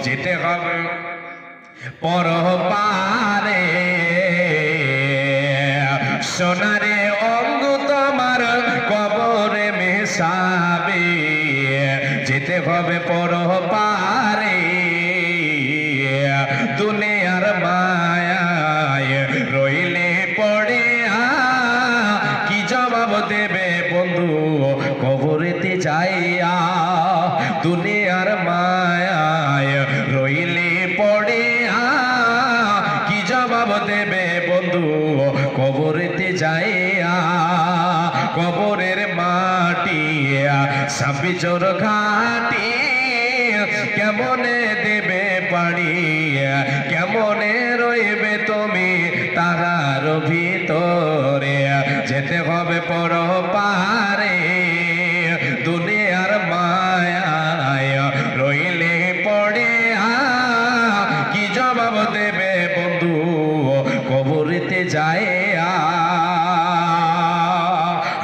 যেতে হবে পরপারে। সোনারে অঙ্গ তোমার কবরে মেশাবে, যেতে হবে পরপারে। দুনিয়ার মায়ায় রইলে পড়ে কি জবাব দেবে বন্ধু কবরেতে যাইয়া। দুনিয়ার মায়ায় রইলে পড়ে কি জবাব দেবে বন্ধু কবরেতে যাইয়া। কবরের মাটি সাবিচর ঘাটি কেমনে দেবে পাড়ি, কেমনে রইবে তুমি তাহার ভিতরে। যেতে হবে পরপারে। দুনিয়ার মায়ায় রইলে পড়ে কি জবাব দেবে বন্ধু কবরেতে যাইয়া।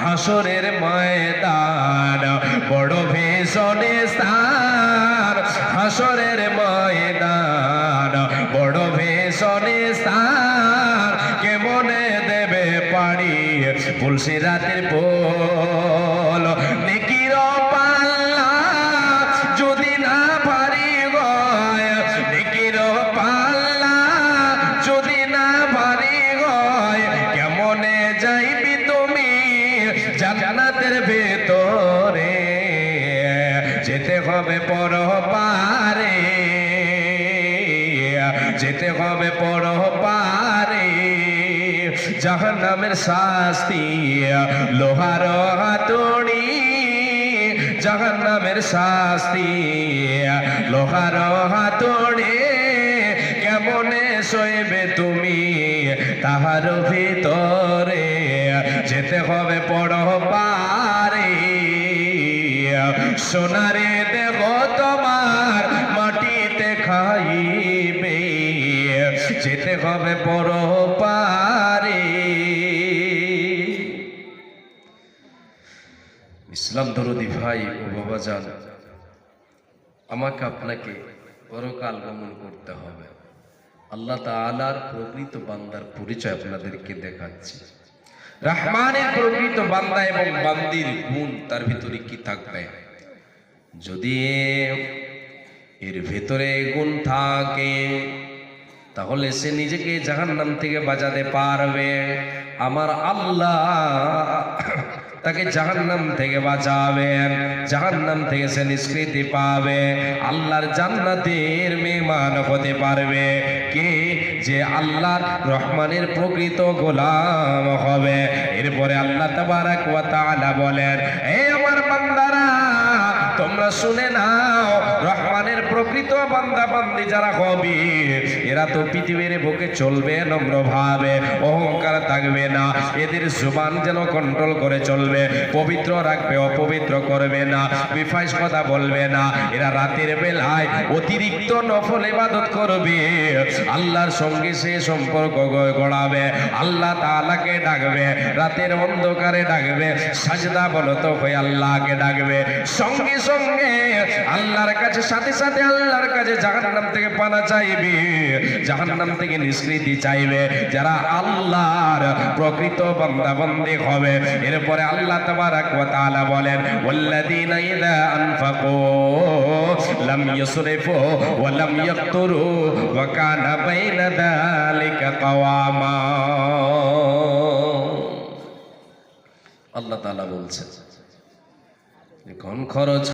হাসরের ময়দান বড় ভীষণে স্থান, হাসরের ময়দান বড় ভীষণে স্থান। কেমনে দেবে পাড়ি পুলসিরাতের পোল, নেকির পাল্লা যদি না ভারী হয়, নেকির পাল্লা যদি না ভারী হয়। কেমনে যাইবি তুমি জান্নাতের ভেতরে। যেতে হবে পরপারে, যেতে হবে পরপারে। জাহান্নামের শাস্তি লোহার হাতুড়ি, জাহান্নামের শাস্তি লোহার হাতুড়ি। কেমনে সইবে তুমি তাহার ভিতরে। যেতে হবে পরপারে। সোনারে দেহ তোমার মাটিতে খাইবে, যেতে হবে পরপারে। ইসলাম দরদি ভাই ও বাবাজান, আমাকে আপনাকে পরকাল গমন করতে হবে। আল্লাহ তাআলার প্রকৃত বান্দার পরিচয় আপনাদেরকে দেখাচ্ছি। রহমানের প্রকৃত বান্দা এবং বান্দির গুণ তার ভিতরে কি থাকবে। যদি এর ভেতরে গুণ থাকে তাহলে সে নিজেকে জাহান্নাম থেকে বাঁচাতে পারবে। আমার আল্লাহ তাকে জাহান্নাম থেকে বাঁচাবেন, জাহান্নাম থেকে সে নিষ্কৃতি পাবে, আল্লাহর জান্নাতের মেহমান হতে পারবে। কে যে আল্লাহর রহমানের প্রকৃত গোলাম হবে। এরপরে আল্লাহ তাবারাক ওয়া তাআলা বলেন, হে আমার বান্দারা তোমরা শুনে নাও, রহমানের প্রকৃত বান্দা বান্দি যারা হবে এরা তো পৃথিবীর বুকে চলবে নম্রভাবে, অহংকার থাকবে না। এদের জুবান যেন কন্ট্রোল করে চলবে, পবিত্র রাখবে, অপবিত্র করবে না, বিফাইশ কথা বলবে না। এরা রাতের বেলায় অতিরিক্ত নফল ইবাদত করবে, আল্লাহর সঙ্গে সে সম্পর্ক গড়াবে, আল্লাহ তাআলাকে ডাকবে, রাতের অন্ধকারে ডাকবে, সাজদা বলত হয়ে আল্লাহকে ডাকবে, সঙ্গে সঙ্গে আল্লাহর কাছে, সাথে সাথে আল্লাহর কাছে জাহান্নাম থেকে পানা চাইবে, জাহান্নাম থেকে নিষ্কৃতি চাইবে। যারা আল্লাহর প্রকৃত বান্দা বান্দি হবে। এরপরে আল্লাহ তাবারাক ওয়া তাআলা বলেন, ওয়াল্লাযীনা ইযা আনফাকু লাম ইউসরিফু ওয়া লাম ইয়াকতুরু ওয়া কানা বাইনা যালিকা কাওয়ামা। আল্লাহ তাআলা বলছেন, কোন খরচ